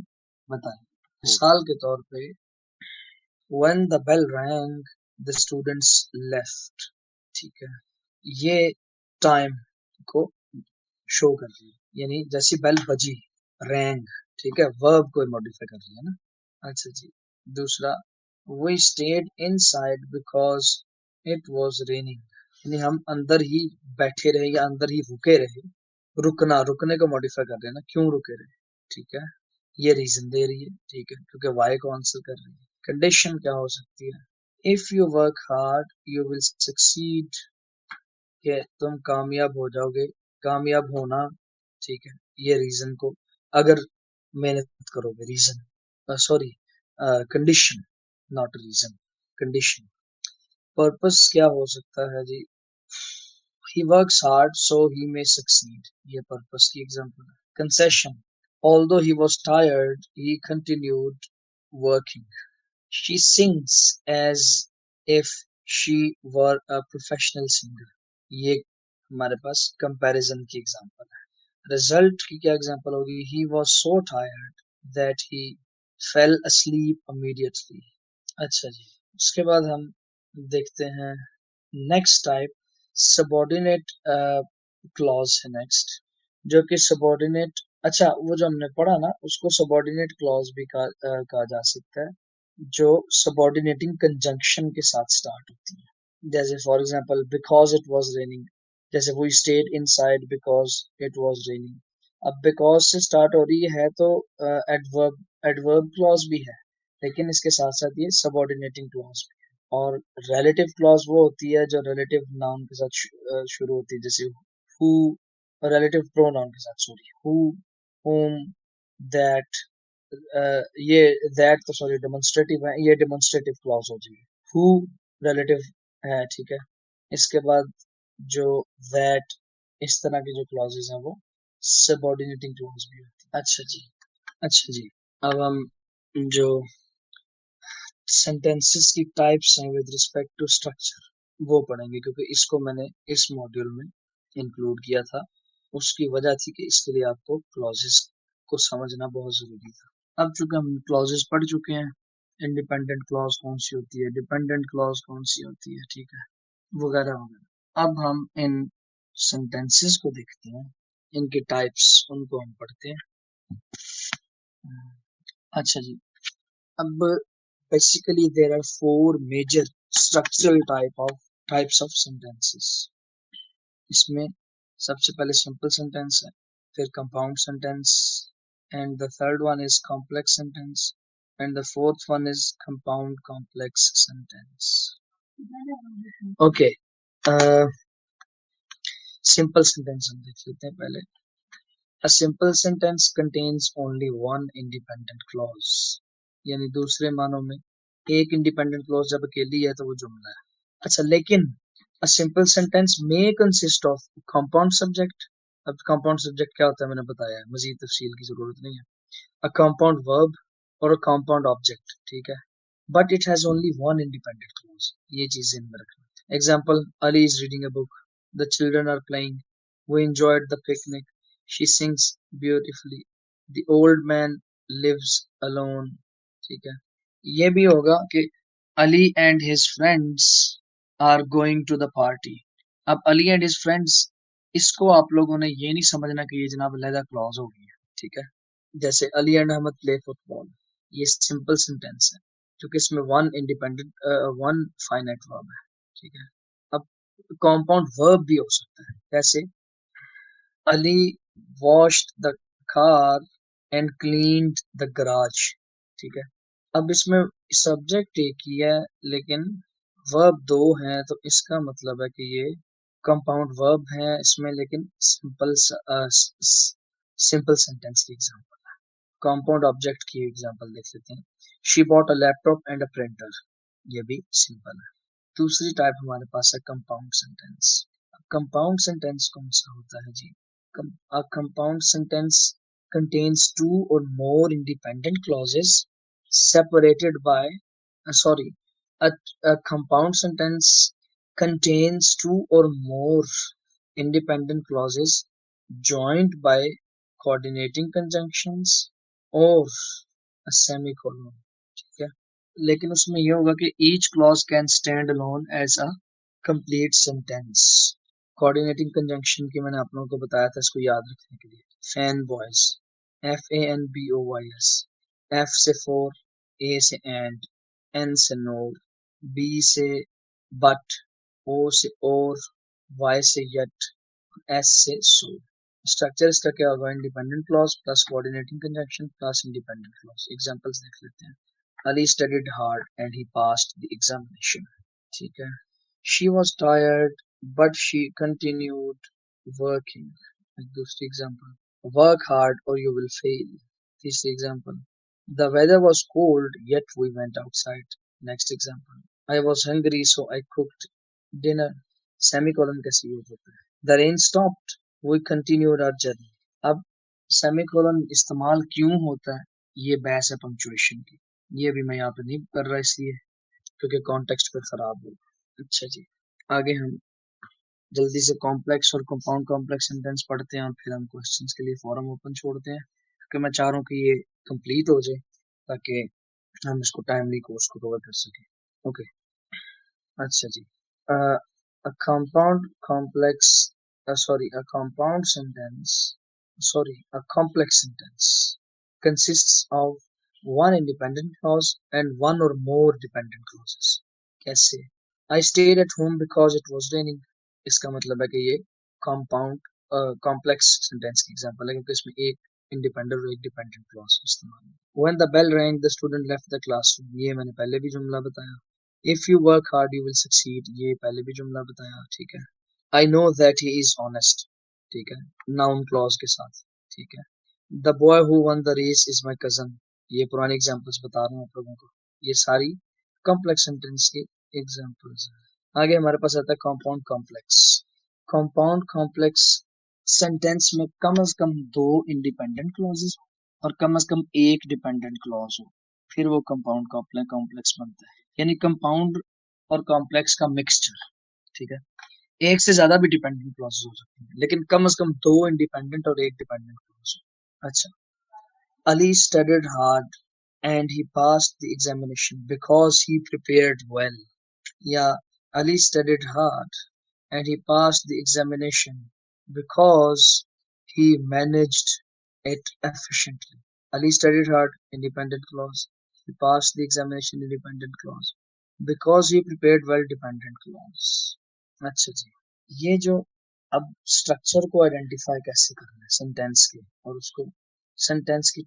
बताएं। मिसाल के तौर पे, when the bell rang the students left, ठीक है, ये टाइम को शो कर रही है, यानी जैसी बेल बजी, रैंग, ठीक है, वर्ब को मॉडिफाई कर रही है ना। अच्छा जी, दूसरा, we stayed inside because it was raining, यानी हम अंदर ही बैठे रहे या अंदर ही रुके रहे। रुकना, रुकने को मॉडिफाई कर रहे हैं ना, क्यों रुके रहे, ठीक है, ये रीजन दे रही है, ठीक है, क्योंकि वाई को आंसर कर रही है। कंडीशन क्या हो सकती है? If you work hard you will succeed, कि तुम कामयाब हो जाओगे, कामयाब होना, ठीक है, ये रीजन को, अगर मेहनत करोगे, reason, sorry, condition, not reason, condition. Purpose क्या हो सकता है जी? he works hard so he may succeed, ये पर्पस की एग्जांपल है। Concession, although he was tired he continued working, she sings as if she were a professional singer, ये हमारे पास कंपैरिजन की एग्जांपल है। रिजल्ट की क्या एग्जांपल होगी? he was so tired that he fell asleep immediately। अच्छा जी, उसके बाद हम देखते हैं नेक्स्ट टाइप, सबॉर्डिनेट क्लॉज है नेक्स्ट, जो कि सबॉर्डिनेट, अच्छा वो जो हमने पढ़ा ना उसको सबॉर्डिनेट क्लॉज भी कहा जा सकता है, जो सबॉर्डिनेटिंग कंजंक्शन के साथ स्टार्ट होती है। जैसे for example, because it was raining, जैसे we stayed inside because it was raining. अब बिकॉज से स्टार्ट हो रही है तो एडवर्ब क्लॉज भी है, लेकिन इसके साथ साथ ये सबॉर्डिनेटिंग क्लॉज भी है। और रिलेटिव क्लॉज वो होती है जो रिलेटिव नाउन के साथ शुरू होती है, जैसे हु, रिलेटिव प्रोनाउन के साथ, सॉरी, हु, whom, that, ये दैट तो सॉरी डेमोन्स्ट्रेटिव है, ये डेमोन्स्ट्रेटिव क्लॉज हो जाएगी। हु रिलेटिव है, ठीक है। इसके बाद जो दैट, इस तरह के जो क्लॉजेज हैं वो सबऑर्डिनेटिंग क्लॉज भी होती है। अच्छा जी, अच्छा जी, अब हम जो सेंटेंसेस की टाइप्स हैं विद रिस्पेक्ट टू स्ट्रक्चर वो पढ़ेंगे, क्योंकि इसको मैंने इस मॉड्यूल में इंक्लूड किया था। उसकी वजह थी कि इसके लिए आपको क्लॉजेस को समझना बहुत जरूरी था। अब चूंकि हम क्लॉजेस पढ़ चुके हैं, इंडिपेंडेंट क्लॉज कौन सी होती है, डिपेंडेंट क्लॉज कौन सी होती है, ठीक है, वगैरह वगैरह। अब हम इन सेंटेंसेस को देखते हैं, इनके टाइप्स उनको हम पढ़ते हैं। अच्छा जी, अब basically there are four major structural types of sentences. इसमें सबसे पहले simple sentence है, फिर compound sentence, and the third one is complex sentence, and the fourth one is compound complex sentence. Okay, uh, simple sentence हम देख लेते हैं पहले. A simple sentence contains only one independent clause. यानी दूसरे मानों में एक independent clause जब अकेली है तो वो जुमला है. अच्छा, लेकिन a simple sentence may consist of compound subject. अब compound subject क्या होता है मैंने बताया है, मजीद तफसील की जरूरत नहीं है. A compound verb और a compound object, ठीक है, but it has only one independent clause. ये चीज ध्यान में रखना. Example: Ali is reading a book. The children are playing. We enjoyed the picnic. She sings beautifully. The old man lives alone. ठीक है, ये भी होगा कि Ali and his friends are going to the party. अब Ali and his friends, इसको आप लोगों ने ये नहीं समझना कि ये जनाब अलहदा क्लॉज हो गई है, ठीक है. जैसे Ali and Ahmed play football, ये सिंपल सेंटेंस है क्योंकि इसमें वन फाइनाइट वर्ब है, ठीक है. अब कॉम्पाउंड वर्ब भी हो सकता है, जैसे Ali washed the car and cleaned the garage, ठीक है. अब इसमें सब्जेक्ट एक ही है लेकिन वर्ब दो हैं, तो इसका मतलब है कि ये कंपाउंड वर्ब है इसमें, लेकिन सिंपल सेंटेंस की एग्जांपल है. कंपाउंड ऑब्जेक्ट की एग्जांपल देख लेते हैं. She bought a laptop and a printer, ये भी सिंपल है. दूसरी टाइप हमारे पास है कंपाउंड सेंटेंस. कंपाउंड सेंटेंस कौन सा होता है जी? A compound sentence contains two or more independent clauses separated by sorry a, a compound sentence contains two or more independent clauses joined by coordinating conjunctions or a semicolon, ठीक है. लेकिन उसमें यह होगा कि each clause can stand alone as a complete sentence. Coordinating conjunction की मैंने आप लोगों को बताया था, इसको याद रखने के लिए. फैन बॉयज, FANBOYS, F से फोर, A से एंड, N से नोर, B से बट, O से और, Y से यट, S से सो. स्ट्रक्चर इसका क्या होगा? Independent clause plus coordinating conjunction plus independent clause. Examples देख लेते हैं. Ali studied hard and he passed the examination, ठीक है. She was tired but she continued working. दूसरी example, work hard or you will fail. तीसरी example, the weather was cold yet we went outside. Next example, I was hungry so I cooked dinner. Semicolon कैसे use होता है? The rain stopped, we continued our journey. अब semicolon इस्तेमाल क्यों होता है, ये बहस है पंक्चुएशन की. ये भी मैं यहाँ पे नहीं कर रहा इसलिए क्योंकि कॉन्टेक्स्ट पर खराब होगा. अच्छा जी, आगे हम जल्दी से कॉम्प्लेक्स और कंपाउंड कॉम्प्लेक्स सेंटेंस पढ़ते हैं और फिर हम क्वेश्चंस के लिए फोरम ओपन छोड़ते हैं क्योंकि मैं चाह रहा हूँ कि ये कंप्लीट हो जाए ताकि हम इसको टाइमली कोर्स को कवर कर सकें. ओके, अच्छा जी. A compound complex a compound sentence, a complex sentence consists of one independent clause and one or more dependent clauses. कैसे? I stayed at home because it was raining. इसका मतलब है कि ये compound complex sentence की example है क्योंकि इसमें एक इंडिपेंडेंट और एक डिपेंडेंट क्लॉज इस्तेमाल है. When the bell rang, the student left the classroom. ये मैंने पहले भी जुमला बताया. If you work hard, you will succeed. ये पहले भी जुमला बताया, ठीक है. I know that he is honest, ठीक है, noun clause के साथ, ठीक है. The boy who won the race is my cousin. ये पुरानी एग्जांपल्स बता रहा हूँ आप लोगों को. ये सारी कॉम्प्लेक्स सेंटेंस की एग्जांपल्स हैं. आगे हमारे पास आता है compound complex. Compound complex sentence में कम से कम दो इंडिपेंडेंट क्लॉजेस और कम से कम एक डिपेंडेंट क्लॉज हो, फिर वो कंपाउंड कॉम्प्लेक्स बनता है. यानी कंपाउंड और कॉम्प्लेक्स का मिक्सचर, ठीक है. एक से ज्यादा भी डिपेंडेंट क्लॉजेस हो सकते हैं लेकिन कम से कम दो इंडिपेंडेंट और एक डिपेंडेंट क्लॉज. अच्छा, Ali studied hard and he passed the examination because he prepared well. या Ali studied hard and he passed the examination because he managed it efficiently. Ali studied hard, independent clause. He passed the examination, independent clause. Because he prepared well, dependent clause. अच्छा जी, ये जो अब structure को identify कैसे करना है sentence के, और उसको सेंटेंस की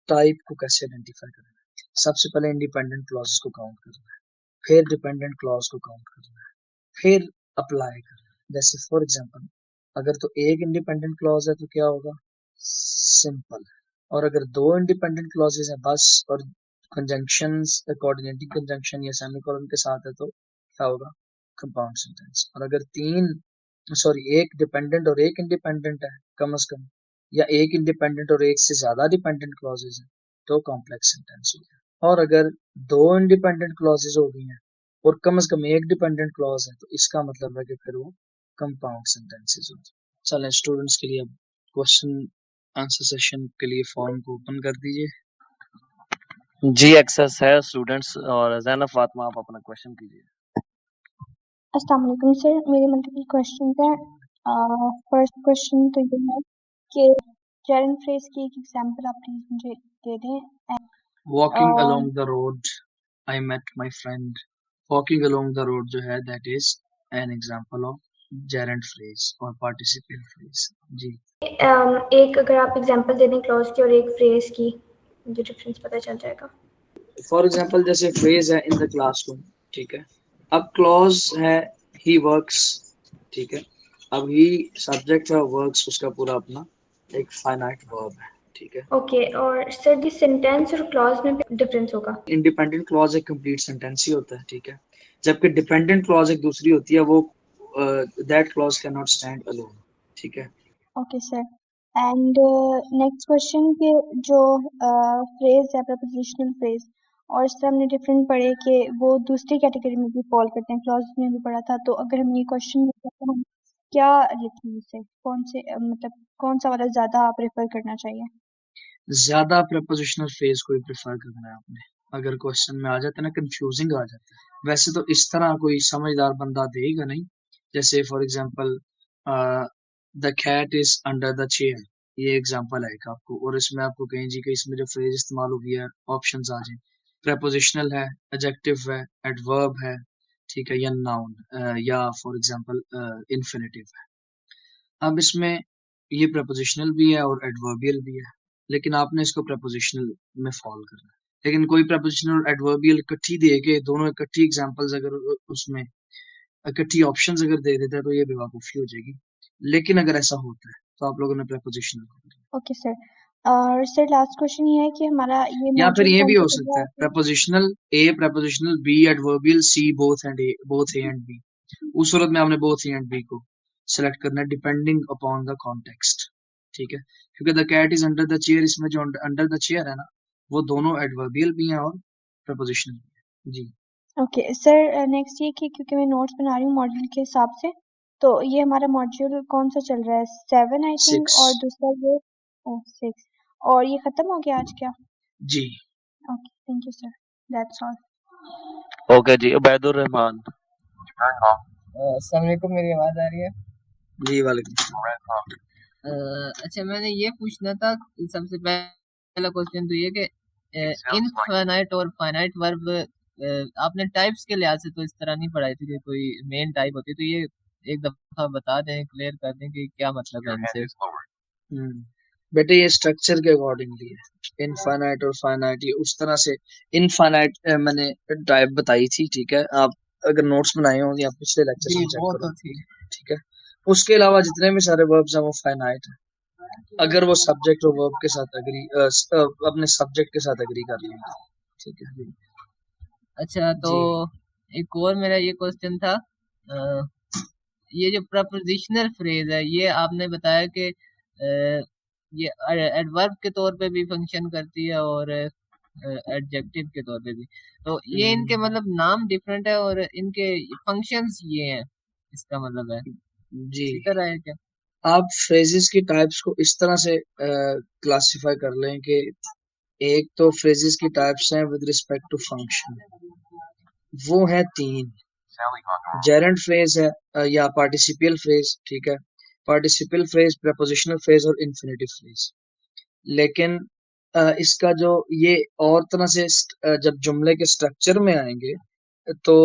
टाइप को कैसे आइडेंटिफाई करना है। सबसे पहले इंडिपेंडेंट क्लॉज को काउंट करना है, फिर डिपेंडेंट क्लॉज को काउंट करना है, फिर अप्लाई करना है। जैसे फॉर एग्जांपल, अगर तो एक इंडिपेंडेंट क्लॉज है तो क्या होगा, सिंपल। और अगर दो इंडिपेंडेंट क्लॉजेस हैं बस, और कंजंक्शंस कोऑर्डिनेटिंग कंजंक्शन या सेमीकोलन के साथ है तो क्या होगा, कंपाउंड सेंटेंस। और अगर एक डिपेंडेंट और एक इंडिपेंडेंट है कम से कम, या एक इंडिपेंडेंट और एक से ज्यादा डिपेंडेंट क्लॉजेस हैं तो कॉम्प्लेक्स सेंटेंस हो गया। और अगर दो इंडिपेंडेंट क्लॉजेस हो गई हैं और कम से कम एक डिपेंडेंट क्लॉज है तो इसका मतलब है कि फिर वो कंपाउंड सेंटेंसेस हो। चलें स्टूडेंट्स के लिए अब क्वेश्चन आंसर सेशन के लिए फॉर्म को ओपन कर दीजिए। जी एक्सेस है स्टूडेंट्स, और जैनब फातिमा आप अपना क्वेश्चन कीजिए। अस्सलाम वालेकुम सर, मेरे मल्टीपल क्वेश्चन हैं। फर्स्ट क्वेश्चन तो ये है कि जेरंड फ्रेज की एक एग्जांपल आप प्लीज मुझे दे दें। Walking along the road I met my friend. Walking along the road जो है that is an example of gerund phrase और पार्टिसिपल फ्रेज। जी एक अगर आप एग्जांपल दे दें क्लॉज की और एक फ्रेज की, मुझे डिफरेंस पता चल जाएगा। फॉर एग्जांपल जैसे फ्रेज है इन द क्लासरूम, ठीक है। अब क्लॉज है ही वर्क्स, ठीक है। अब ही सब्जेक्ट है, वर्क्स उसका पूरा अपना एक फाइनाइट वर्ब है, ठीक है। ओके, और सर दी सेंटेंस और क्लॉज में भी डिफरेंस होगा? इंडिपेंडेंट क्लॉज एक कंप्लीट सेंटेंस ही होता है, ठीक है। जबकि डिपेंडेंट क्लॉज एक दूसरी होती है, वो that clause can not stand alone, ठीक है। Okay sir, and next question के जो फ्रेज है प्रपोजिशनल फ्रेज, और इस तरह हमने डिफरेंट पढ़े कि वो दूसरी कैटेगरी में भी फॉल करते हैं, क्लॉज में भी पढ़ा था। तो अगर हम ये क्वेश्चन लिखें तो हम क्या लिखें, इसे कौन से मतलब कौन सा वाला ज्यादा प्रेफर करना चाहिए? ज्यादा प्रपोजिशनल फ्रेज को ही प्रेफर करना है आपने। अगर क्वेश्चन में आ जाता है ना, कंफ्यूजिंग आ जाता है। वैसे तो इस तरह कोई समझदार बंदा देगा नहीं। जैसे for example the cat is under the chair, ये एग्जांपल है एक आपको, और इसमें आपको कहें जी कि इसमें जो फ्रेज इस्तेमाल हो गया है ऑप्शंस आ जाए, प्रपोजिशनल है, एडजेक्टिव है, एडवर्ब है, ठीक है, या नाउन, या फॉर एग्जांपल इन्फिनेटिव है। अब इसमें ये प्रपोजिशनल भी है और एडवर्बियल भी है, लेकिन आपने इसको प्रपोजिशनल में फॉल करना है। लेकिन कोई प्रपोजिशनल और एडवर्बियल इकट्ठी दे के, दोनों इकट्ठी एग्जांपल्स अगर उसमें इकट्ठी ऑप्शंस अगर दे देता है तो ये बेवकूफ़ी हो जाएगी। लेकिन अगर ऐसा होता है तो आप लोगों ने प्रपोजिशनल करना। ओके सर, और सर लास्ट क्वेश्चन ये है कि हमारा ये या फिर मॉड्यूल ये कौन भी सा हो चल सकता रहा है है? Prepositional A, prepositional B, adverbial C, both A and B. उस सूरत में आपने बोथ ए एंड बी को सेलेक्ट करना है डिपेंडिंग अपॉन द कॉन्टेक्स्ट, ठीक है। क्योंकि the cat is under the chair, इसमें जो अंडर द चेयर है ना, वो दोनों एडवर्बियल भी हैं और प्रपोजिशनल भी है। जी ओके सर, नेक्स्ट ये कि क्योंकि मैं नोट्स बना रही हूँ मॉड्यूल के हिसाब से, तो ये हमारा मॉड्यूल कौन सा चल रहा है? 7 आई थिंक, 6 और दूसरा ये 6, और ये खत्म हो गया आज क्या? जी okay, thank you sir, that's all. Okay जी, उबैदुर रहमान। अस्सलाम वालेकुम, मेरी आवाज़ आ रही है? जी वालेकुम। अच्छा, मैंने ये पूछना था, सबसे पहला क्वेश्चन तो ये कि इनफाइनाइट और फाइनाइट वर्ब आपने टाइप्स के लिहाज से तो इस तरह नहीं पढ़ाई थी कि कोई मेन टाइप होती है, तो ये एक दफ़ा बता दें, क्लियर कर दें कि क्या मतलब है इनसे। बेटे ये स्ट्रक्चर के अकॉर्डिंगली है, इनफाइनाइट और फाइनाइट, ये उस तरह से इनफाइनाइट मैंने टाइप बताई थी, ठीक है। आप अगर नोट्स बनाए होंगे आप पिछले लेक्चर जी, में चेक वो करो, तो थी। ठीक है। उसके अलावा जितने भी सारे वर्ब्स हैं वो फाइनाइट है, अगर वो सब्जेक्ट और वर्ब के साथ अपने सब्जेक्ट के साथ एग्री कर लेंगे, ठीक है। अच्छा, तो एक और मेरा ये क्वेश्चन था, ये जो प्रपोजिशनल फ्रेज है ये आपने बताया कि ये एडवर्ब के तौर पे भी फंक्शन करती है और एडजेक्टिव के तौर पे भी, तो ये इनके मतलब नाम डिफरेंट है और इनके फंक्शंस ये हैं, इसका मतलब है जी इसी तरह है क्या? आप फ्रेजेस की टाइप्स को इस तरह से क्लासिफाई कर लें कि एक तो फ्रेजेस की टाइप्स हैं विद रिस्पेक्ट टू फंक्शन, वो है 3। जेरेंट फ्रेज है या पार्टिसिपियल फ्रेज, ठीक है। पार्टिसिपियल फ्रेज, प्रपोजिशनल फ्रेज और इन्फिनेटिव फ्रेज। लेकिन इसका जो ये और तरह से जब जुमले के स्ट्रक्चर में आएंगे तो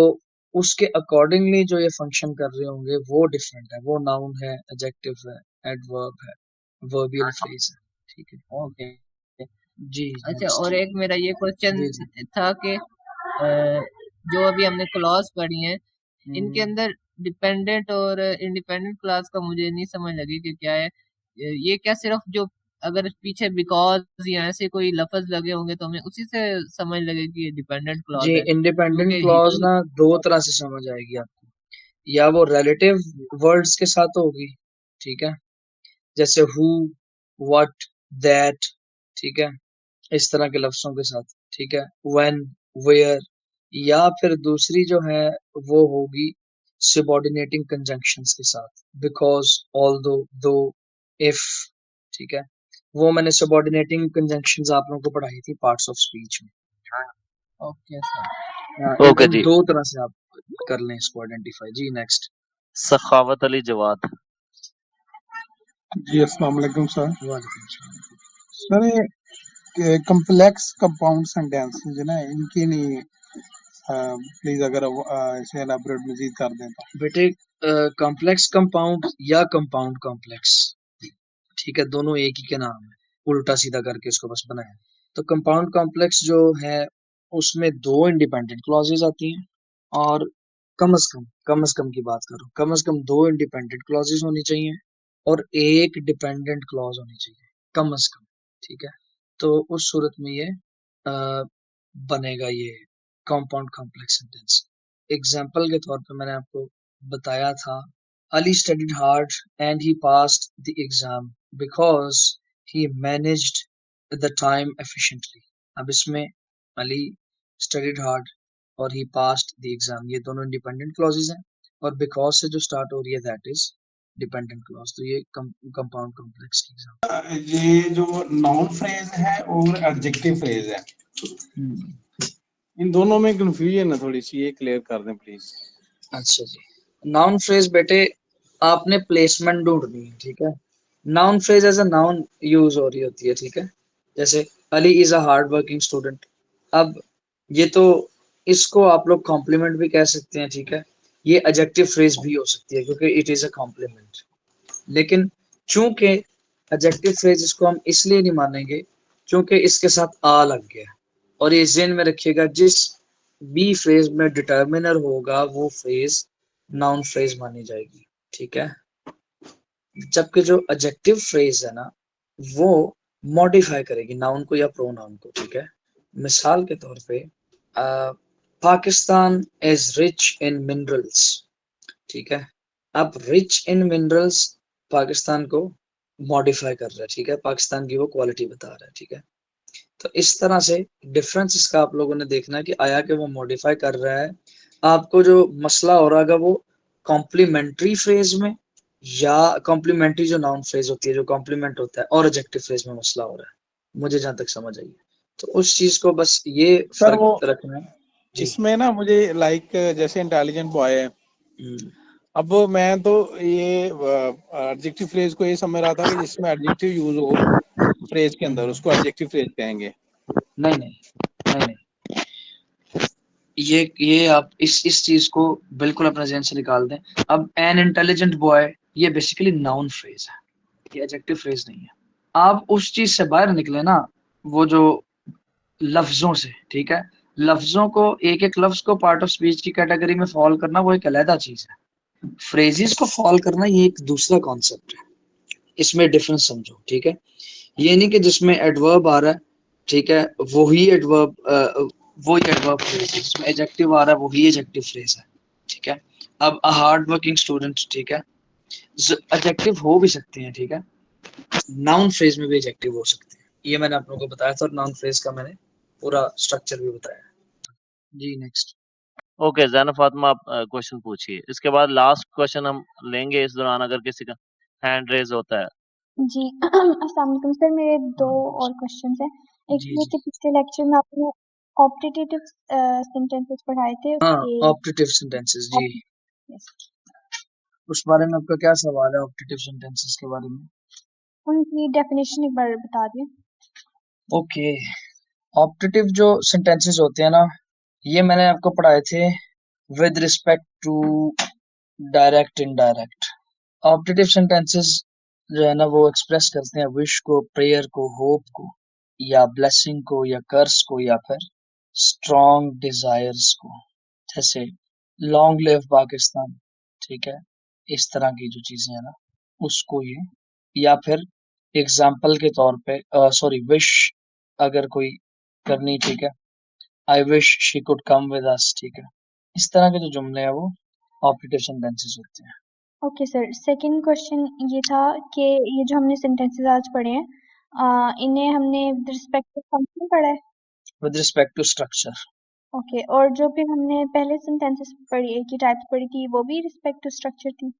उसके अकॉर्डिंगली जो ये फंक्शन कर रहे होंगे वो डिफरेंट है, वो नाउन है, एडजेक्टिव है, एडवर्ब है, वर्बियल फ्रेज है। ठीक है ओके। जी। अच्छा, नेक्स्ट। और एक मेरा ये क्वेश्चन जी जी। था कि जो अभी हमने क्लॉज पढ़ी हैं इनके अंदर डिपेंडेंट और इंडिपेंडेंट क्लास का मुझे नहीं समझ लगी कि क्या है। ये क्या सिर्फ जो अगर पीछे बिकॉज या ऐसे कोई लफ्ज लगे होंगे तो हमें उसी से समझ लगे कि ये डिपेंडेंट जी, क्लॉज है, इंडिपेंडेंट क्योंकि क्लॉज ना दो तरह से समझ आएगी आपको, या वो रिलेटिव वर्ड्स के साथ होगी, ठीक है, जैसे हु, व्हाट, दैट, ठीक है, इस तरह के लफ्जों के साथ, ठीक है, व्हेन, वेयर, या फिर दूसरी जो है वो होगी सबऑर्डिनेटिंग कंजंक्शंस के साथ, बिकॉज, ऑल्दो, दो, इफ, ठीक है, वो मैंने सबऑर्डिनेटिंग कंजंक्शंस आप लोगों को पढ़ाई थी पार्ट्स ऑफ स्पीच में। Okay sir. हाँ, ओके इन जी। दो तरह से आप कर लें इसको आइडेंटिफाई। जी नेक्स्ट। सखावत अली जवाद। जी अस्सलाम वालेकुम सर। वालेकुम सलाम। सर ये कम्प्लेक्स कंपाउंड सेंटेंसेस है ना, इनकी नहीं प्लीज अगर इसे एलाबोरेट मजीद कर दें तो। बेटे कॉम्प्लेक्स कंपाउंड या कंपाउंड कॉम्प्लेक्स, ठीक है, दोनों एक ही के नाम है, उल्टा सीधा करके इसको बस बनाया। तो कंपाउंड कॉम्प्लेक्स जो है उसमें दो इंडिपेंडेंट क्लॉजेज आती हैं, और कम अज कम की बात करो, कम अज कम दो इंडिपेंडेंट क्लॉजेज होनी चाहिए और एक डिपेंडेंट क्लॉज होनी चाहिए, कम अज कम, ठीक है। तो उस सूरत में ये बनेगा ये कंपाउंड कॉम्प्लेक्स सेंटेंस। एग्जाम्पल के तौर पे मैंने आपको बताया था, Ali studied hard and he passed the exam because he managed the time efficiently. अब इसमें Ali studied hard और he passed the exam, ये दोनों इंडिपेंडेंट क्लॉजेज हैं, और बिकॉज से जो स्टार्ट हो रही है दैट इज डिपेंडेंट क्लॉज। तो ये कंपाउंड कॉम्प्लेक्स की एग्जाम्पल। ये जो नाउन फ्रेज है और एडजेक्टिव फ्रेज है, इन दोनों में कंफ्यूजन है थोड़ी सी, ये क्लियर कर दें प्लीज। अच्छा जी, नाउन फ्रेज बेटे आपने प्लेसमेंट ढूंढनी है, ठीक है। Noun phrase as a noun use हो रही होती है, ठीक है, जैसे Ali is a hard working student. अब ये तो इसको आप लोग कॉम्प्लीमेंट भी कह सकते हैं, ठीक है, ये एडजेक्टिव फ्रेज भी हो सकती है क्योंकि इट इज अ कॉम्प्लीमेंट। लेकिन चूंकि एडजेक्टिव फ्रेज इसको हम इसलिए नहीं मानेंगे क्योंकि इसके साथ आ लग गया, और ये ज़हन में रखिएगा जिस बी फ्रेज में डिटर्मिनर होगा वो फ्रेज नाउन फ्रेज मानी जाएगी, ठीक है। जबकि जो एडजेक्टिव फ्रेज है ना वो मॉडिफाई करेगी नाउन को या प्रोनाउन को, ठीक है। मिसाल के तौर पे Pakistan is rich in minerals, ठीक है। अब रिच इन मिनरल्स पाकिस्तान को मॉडिफाई कर रहा है, ठीक है, पाकिस्तान की वो क्वालिटी बता रहा है, ठीक है। तो इस तरह से डिफरेंस इसका आप लोगों ने देखना है कि आया कि वो मॉडिफाई कर रहा है, आपको जो मसला हो रहा है वो कॉम्प्लीमेंट्री फ्रेज में या कॉम्प्लीमेंट्री जो नाउन फ्रेज होती है जो कॉम्प्लीमेंट होता है, और एडजेक्टिव फ्रेज में मसला हो रहा है, मुझे जहां तक समझ आई है। तो उस चीज को बस ये सर वो फर्क रखना है जी। इसमें ना मुझे लाइक जैसे इंटेलिजेंट बॉय है, हम्म, अब मैं तो ये एडजेक्टिव फ्रेज को ये समझ रहा था कि जिसमें एडजेक्टिव यूज हो फ्रेज के अंदर उसको एडजेक्टिव फ्रेज कहेंगे। नहीं नहीं नहीं नहीं, ये आप इस चीज को बिल्कुल अपने ज़हन से निकाल दें। अब एन इंटेलिजेंट बॉय ये बेसिकली नाउन फ्रेज है, ये एडजेक्टिव फ्रेज नहीं है। आप उस चीज से बाहर निकले ना, वो जो लफ्जों से, ठीक है, लफ्जों को एक एक लफ्ज को पार्ट ऑफ स्पीच की कैटेगरी में फॉल करना वो एक अलहदा चीज है, फ्रेजेस को फॉल करना ये एक दूसरा कॉन्सेप्ट है, इसमें डिफरेंस समझो, ठीक है। ये नहीं कि जिसमें एडवर्ब आ रहा है, ठीक है, वही एडवर्ब फ्रेज है, जिसमें एडजेक्टिव आ रहा है वही एडजेक्टिव फ्रेज है, ठीक है। अब अ हार्ड वर्किंग स्टूडेंट, ठीक है, एडजेक्टिव हो भी सकते हैं, ठीक है, नाउन फ्रेज में भी एडजेक्टिव हो सकते हैं, ये मैंने आप लोगों को बताया था, और नाउन फ्रेज का मैंने पूरा स्ट्रक्चर भी बताया जी। नेक्स्ट। ओके जैन फातिमा, आप क्वेश्चन पूछिए, इसके बाद लास्ट क्वेश्चन हम लेंगे इस दौरान अगर किसी का हैंड रेज होता है। जी अस्सलाम वालेकुम सर, मेरे दो और क्वेश्चंस हैं। एक जी ये जी। कि पिछले लेक्चर में आपने ऑप्टेटिव सेंटेंसेस पढ़ाए थे हाँ, उसके ऑप्टेटिव सेंटेंसेस जी, उस बारे में आपका क्या सवाल है ऑप्टेटिव सेंटेंसेस के बारे में? उनकी डेफिनेशन एक बार बता दिए। ओके, ऑप्टेटिव जो सेंटेंसेस होते हैं ना, ये मैंने आपको पढ़ाए थे with respect to direct indirect. Optative sentences जो है ना वो एक्सप्रेस करते हैं विश को, प्रेयर को, होप को, या ब्लेसिंग को, या कर्स को, या फिर स्ट्रॉन्ग डिजायर्स को। जैसे लॉन्ग लिव पाकिस्तान, ठीक है, इस तरह की जो चीजें हैं ना उसको ये, या फिर एग्जाम्पल के तौर पे सॉरी विश अगर कोई करनी, ठीक है, I wish she could come with us, ठीक है, इस तरह के जो जुमले हैं वो ऑप्टेटिव सेंटेंसेस होते हैं। ओके सर, सेकंड क्वेश्चन ये था कि ये जो हमने सेंटेंसेस आज पढ़े हैं इन्हें हमने विद रिस्पेक्ट टू फंक्शन पढ़ा है। With respect to structure. Okay, और जो भी हमने पहले सेंटेंसेस पढ़ी की टाइप्स पढ़ी थी वो भी रिस्पेक्ट टू स्ट्रक्चर थी।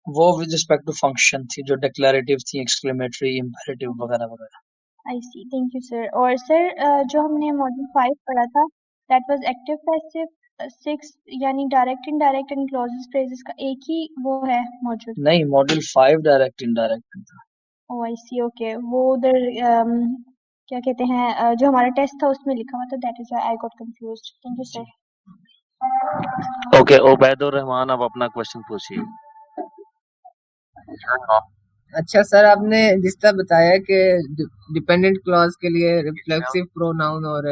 वो विद रिस्पेक्ट टू फंक्शन थी, जो डिक्लेरेटिव थी, एक्सक्लेमेटरी, इंपेरेटिव वगैरह वगैरह। आई सी, थैंक यू सर। और सर जो हमने मॉड्यूल 5 पढ़ा था दैट वाज एक्टिव पैसिव 6 यानी direct indirect and clauses phrases का एक ही वो है मॉड्यूल। नहीं, मॉड्यूल 5 डायरेक्ट इनडायरेक्ट था। ओ आई सी, ओके, वो उधर क्या कहते हैं जो हमारा टेस्ट था उसमें लिखा हुआ था, that is why I got confused. Thank you sir. Okay, Ubaidur Rahman, अब अपना क्वेश्चन पूछिए। अच्छा सर, आपने जिस तरह बताया कि डिपेंडेंट क्लॉज के लिए रिफ्लेक्सिव प्रोनाउन और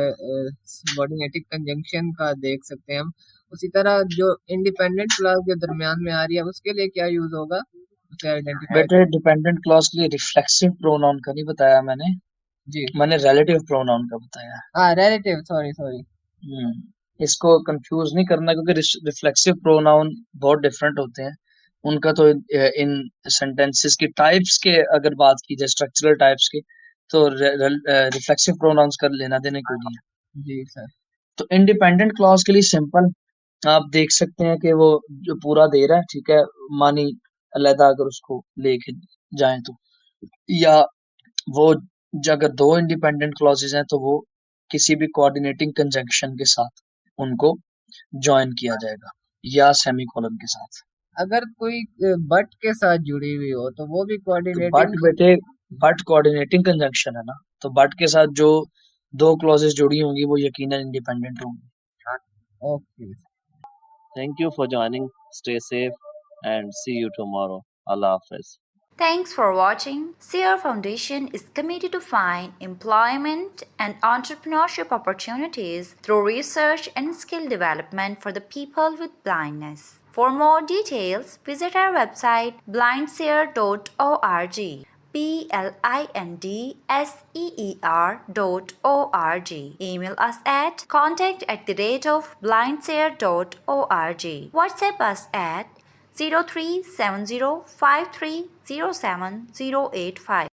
सबऑर्डिनेटिव कंजंक्शन का देख सकते हैं हम, उसी तरह जो इंडिपेंडेंट क्लॉज जो दरमियान में आ रही है उसके लिए क्या यूज होगा, उसे आइडेंटिफाई। बेटे डिपेंडेंट क्लॉज के लिए रिफ्लेक्सिव प्रोनाउन का नहीं बताया मैंने, जी, मैंने रिलेटिव प्रोनाउन का बताया। हाँ रिलेटिव, सॉरी। इसको कंफ्यूज नहीं करना, क्योंकि रिफ्लेक्सिव प्रोनाउन बहुत डिफरेंट होते हैं। उनका तो इन सेंटेंसेस की टाइप्स के अगर बात की जाए, स्ट्रक्चरल टाइप्स के, तो रिफ्लेक्सिव प्रोनाउंस कर लेना देने को नहीं है। जी सर। तो इंडिपेंडेंट क्लॉज के लिए सिंपल आप देख सकते हैं कि वो जो पूरा दे रहा है, ठीक है, मानी अलहदा अगर उसको लेके जाएं तो, या वो अगर दो इंडिपेंडेंट क्लॉजेज हैं तो वो किसी भी कोऑर्डिनेटिंग कंजंक्शन के साथ उनको ज्वाइन किया जाएगा, या सेमीकोलन के साथ। अगर कोई बट के साथ जुड़ी हुई हो तो वो भी तो कोऑर्डिनेटिंग। बट बेटे, बट कोऑर्डिनेटिंग कंजंक्शन है ना, तो बट के साथ जो दो क्लॉजेस जुड़ी होंगी वो यकीनन इंडिपेंडेंट होंगी। Okay. Thank you for joining. Stay safe and see you tomorrow. Allah Hafiz. Thanks for watching. Seer Foundation is committed to find employment and entrepreneurship opportunities through research and skill development for the people with blindness. For more details, visit our website blindseer.org. blindseer.org. Email us at contact@blindseer.org. WhatsApp us at 03705307085085.